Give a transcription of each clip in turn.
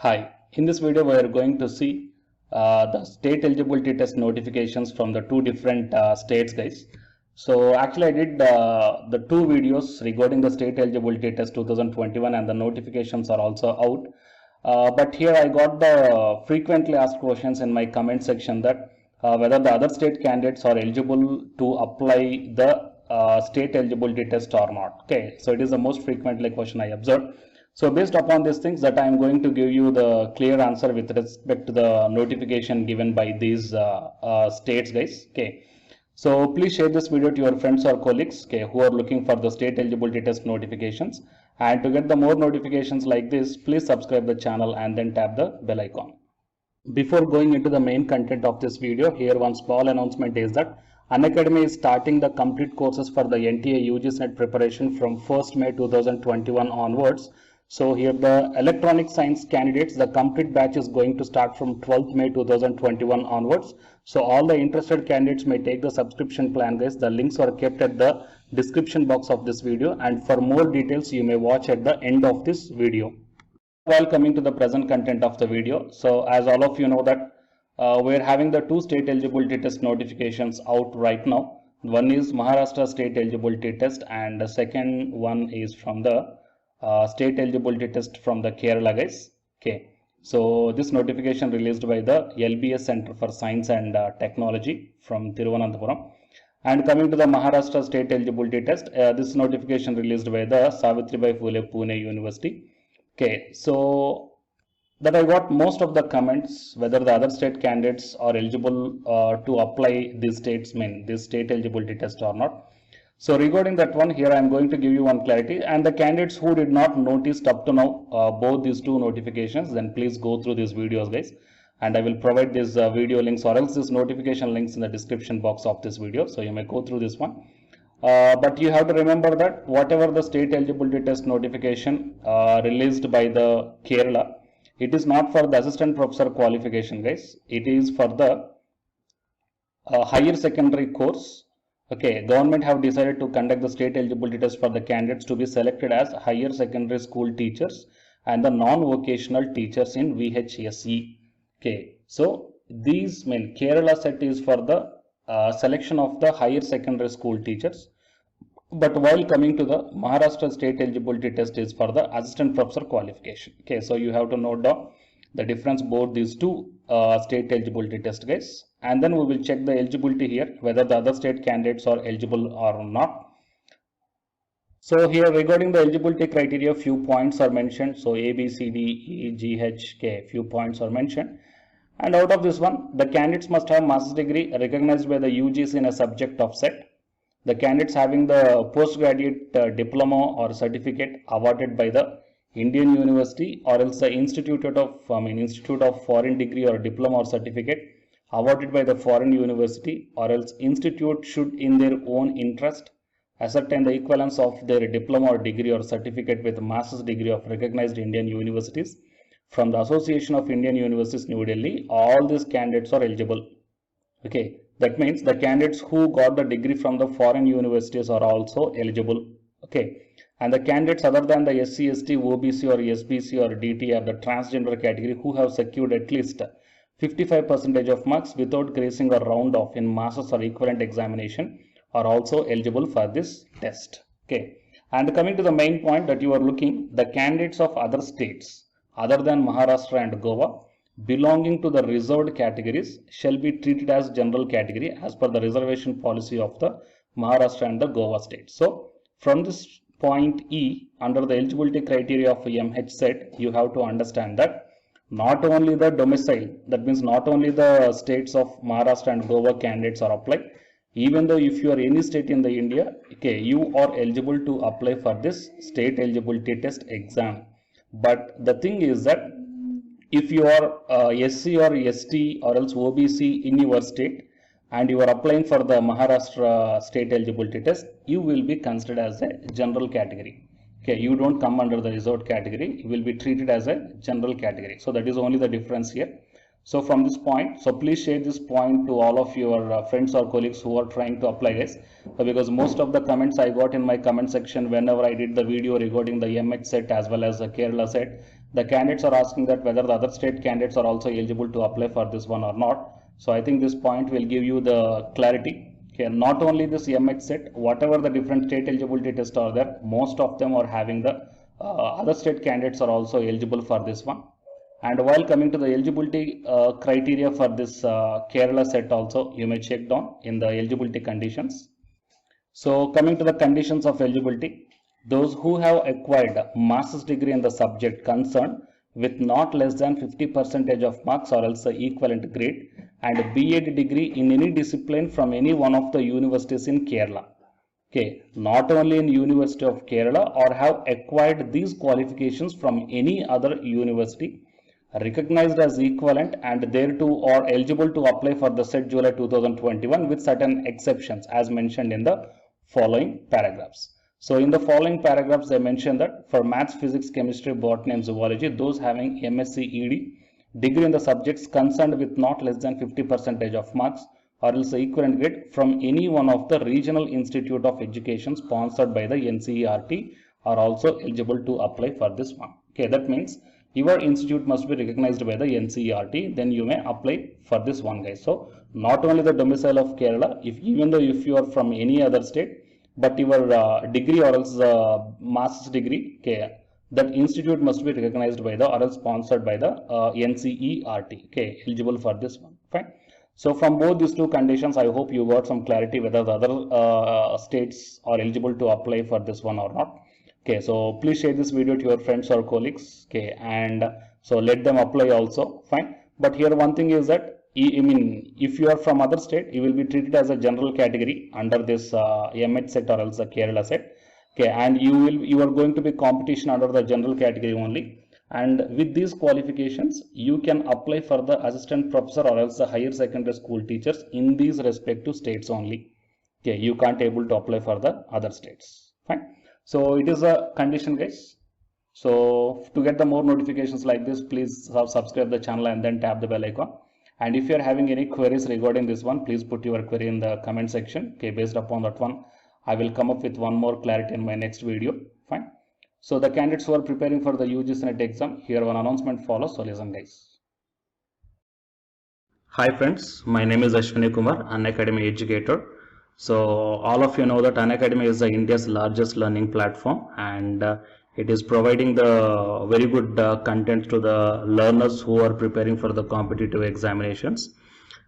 Hi, in this video we are going to see the state eligibility test notifications from the two different states, guys. So actually I did the two videos regarding the state eligibility test 2021 and the notifications are also out. But here I got the frequently asked questions in my comment section that whether the other state candidates are eligible to apply the state eligibility test or not. Okay, so it is the most frequently question I observed. So based upon these things that I am going to give you the clear answer with respect to the notification given by these states, guys. Okay. So please share this video to your friends or colleagues, okay, who are looking for the state eligibility test notifications. And to get the more notifications like this, please subscribe the channel and then tap the bell icon. Before going into the main content of this video, here one small announcement is that Unacademy is starting the complete courses for the NTA UGC NET preparation from 1st May 2021 onwards. So here the electronic science candidates, the complete batch is going to start from 12th May 2021 onwards. So all the interested candidates may take the subscription plan, guys. The links are kept at the description box of this video, and for more details you may watch at the end of this video. While coming to the present content of the video, so as all of you know that we're having the two state eligibility test notifications out right now. One is Maharashtra state eligibility test and the second one is from the state eligibility test from the Kerala, guys. Okay, so this notification released by the LBS Center for Science and Technology from Thiruvananthapuram. And coming to the Maharashtra state eligibility test, this notification released by the Savitribai Phule Pune University. Okay, so that I got most of the comments whether the other state candidates are eligible to apply these states, this state eligibility test or not. So regarding that one, here I am going to give you one clarity, and the candidates who did not notice up to now both these two notifications, then please go through these videos, guys, and I will provide these video links or else these notification links in the description box of this video, so you may go through this one. But you have to remember that whatever the state eligibility test notification released by the Kerala, it is not for the assistant professor qualification, guys. It is for the higher secondary course. Okay, government have decided to conduct the state eligibility test for the candidates to be selected as higher secondary school teachers and the non-vocational teachers in VHSE. Okay, so these Kerala set is for the selection of the higher secondary school teachers, but while coming to the Maharashtra state eligibility test is for the assistant professor qualification. Okay, so you have to note down the difference both these two state eligibility test, guys, and then we will check the eligibility here whether the other state candidates are eligible or not. So here regarding the eligibility criteria, few points are mentioned. So A, B, C, D, E, G, H, K, few points are mentioned. And out of this one, the candidates must have master's degree recognized by the UGC in a subject of set. The candidates having the postgraduate diploma or certificate awarded by the Indian University or else the Institute of Foreign Degree or Diploma or Certificate awarded by the foreign university, or else institute should in their own interest ascertain the equivalence of their diploma or degree or certificate with master's degree of recognized Indian universities from the Association of Indian Universities, New Delhi. All these candidates are eligible. Okay, that means the candidates who got the degree from the foreign universities are also eligible. Okay, and the candidates other than the SC, ST, OBC or SBC or DT or the transgender category who have secured at least 55% of marks without grazing or round off in masters or equivalent examination are also eligible for this test. Okay, and coming to the main point that you are looking, the candidates of other states other than Maharashtra and Goa belonging to the reserved categories shall be treated as general category as per the reservation policy of the Maharashtra and the Goa state. So from this point E, under the eligibility criteria of MH set, you have to understand that not only the domicile, that means not only the states of Maharashtra and Goa candidates are applied, even though if you are any state in the India, okay, you are eligible to apply for this state eligibility test exam. But the thing is that if you are SC or ST or else OBC in your state and you are applying for the Maharashtra state eligibility test, you will be considered as a general category. Okay, you don't come under the reserved category, you will be treated as a general category. So that is only the difference here. So from this point, so please share this point to all of your friends or colleagues who are trying to apply, guys, because most of the comments I got in my comment section whenever I did the video regarding the MH set as well as the Kerala set, the candidates are asking that whether the other state candidates are also eligible to apply for this one or not. So I think this point will give you the clarity. Okay, not only this MH set, whatever the different state eligibility tests are there, most of them are having the other state candidates are also eligible for this one. And while coming to the eligibility criteria for this Kerala set also, you may check down in the eligibility conditions. So coming to the conditions of eligibility, those who have acquired master's degree in the subject concerned with not less than 50% of marks or else the equivalent grade, and a B.Ed degree in any discipline from any one of the universities in Kerala. Okay, not only in University of Kerala, or have acquired these qualifications from any other university recognized as equivalent and thereto are eligible to apply for the set July 2021 with certain exceptions as mentioned in the following paragraphs. So in the following paragraphs, they mention that for maths, physics, chemistry, botany and zoology, those having MSc ED degree in the subjects concerned with not less than 50% of marks or else the equivalent grade from any one of the regional institute of education sponsored by the NCERT are also eligible to apply for this one. Okay, that means your institute must be recognized by the NCERT, then you may apply for this one, guys. So not only the domicile of Kerala, even though if you are from any other state, but your degree or else master's degree, okay, that institute must be recognized by the or else sponsored by the NCERT, okay, eligible for this one. Fine. So from both these two conditions, I hope you got some clarity whether the other states are eligible to apply for this one or not. Okay, so please share this video to your friends or colleagues. Okay, and so let them apply also. Fine. But here one thing is that I mean, if you are from other state, you will be treated as a general category under this MH set or else the Kerala set. Okay, and you are going to be competition under the general category only. And with these qualifications, you can apply for the assistant professor or else the higher secondary school teachers in these respective states only. Okay, you can't able to apply for the other states. Fine. So it is a condition, guys. So to get the more notifications like this, please subscribe the channel and then tap the bell icon. And if you are having any queries regarding this one, please put your query in the comment section. Okay, based upon that one, I will come up with one more clarity in my next video. Fine. So the candidates who are preparing for the UGC NET exam, here one announcement follows. So listen, guys. Hi friends, my name is Ashwini Kumar, Unacademy educator. So all of you know that Unacademy is India's largest learning platform, and it is providing the very good content to the learners who are preparing for the competitive examinations.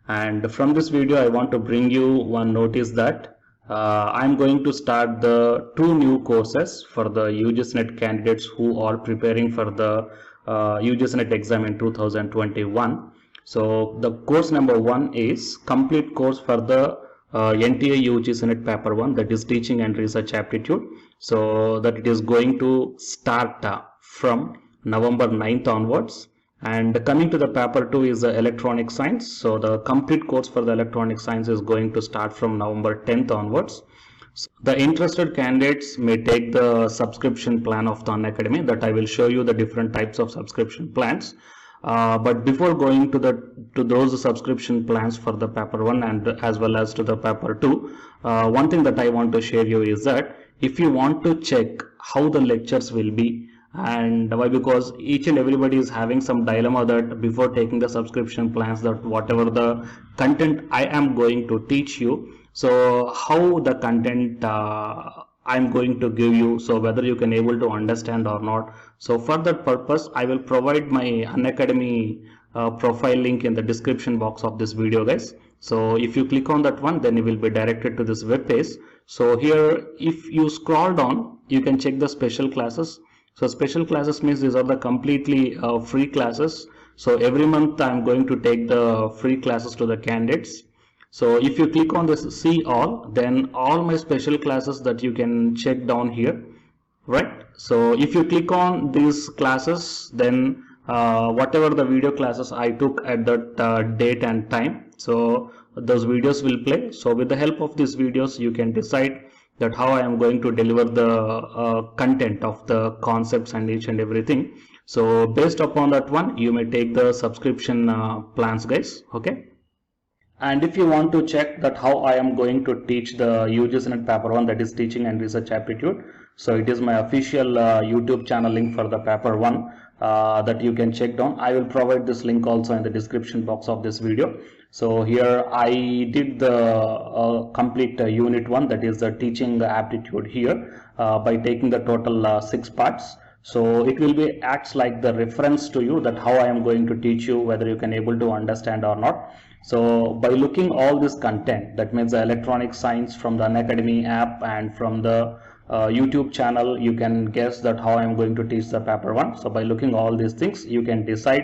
And from this video, I want to bring you one notice that I'm going to start the 2 new courses for the UGC NET candidates who are preparing for the UGC NET exam in 2021. So the course number 1 is complete course for the NTA UGC NET paper 1, that is teaching and research aptitude. So that it is going to start from November 9th onwards. And coming to the paper 2 is the electronic science. So the complete course for the electronic science is going to start from November 10th onwards. So the interested candidates may take the subscription plan of the Unacademy, that I will show you the different types of subscription plans. But before going to those subscription plans for the paper 1 and as well as to the paper 2, one thing that I want to share you is that if you want to check how the lectures will be, and why, because each and everybody is having some dilemma that before taking the subscription plans, that whatever the content I am going to teach you, so how the content I'm going to give you, so whether you can able to understand or not. So for that purpose, I will provide my Unacademy profile link in the description box of this video, guys. So if you click on that one, then you will be directed to this web page. So here, if you scroll down, you can check the special classes. So special classes means these are the completely free classes. So every month I'm going to take the free classes to the candidates. So if you click on this see all, then all my special classes that you can check down here, right? So if you click on these classes, then whatever the video classes I took at that date and time, so those videos will play. So with the help of these videos, you can decide that how I am going to deliver the content of the concepts and each and everything. So based upon that one, you may take the subscription plans, guys. Okay. And if you want to check that how I am going to teach the UGC NET paper 1, that is teaching and research aptitude, so it is my official YouTube channel link for the paper 1. that you can check down. I will provide this link also in the description box of this video. So here I did the complete unit 1, that is the teaching aptitude here, by taking the total 6 parts. So it will be acts like the reference to you, that how I am going to teach you, whether you can able to understand or not. So by looking all this content, that means the electronic science from the Unacademy app and from the YouTube channel, you can guess that how I am going to teach the paper 1. So by looking all these things, you can decide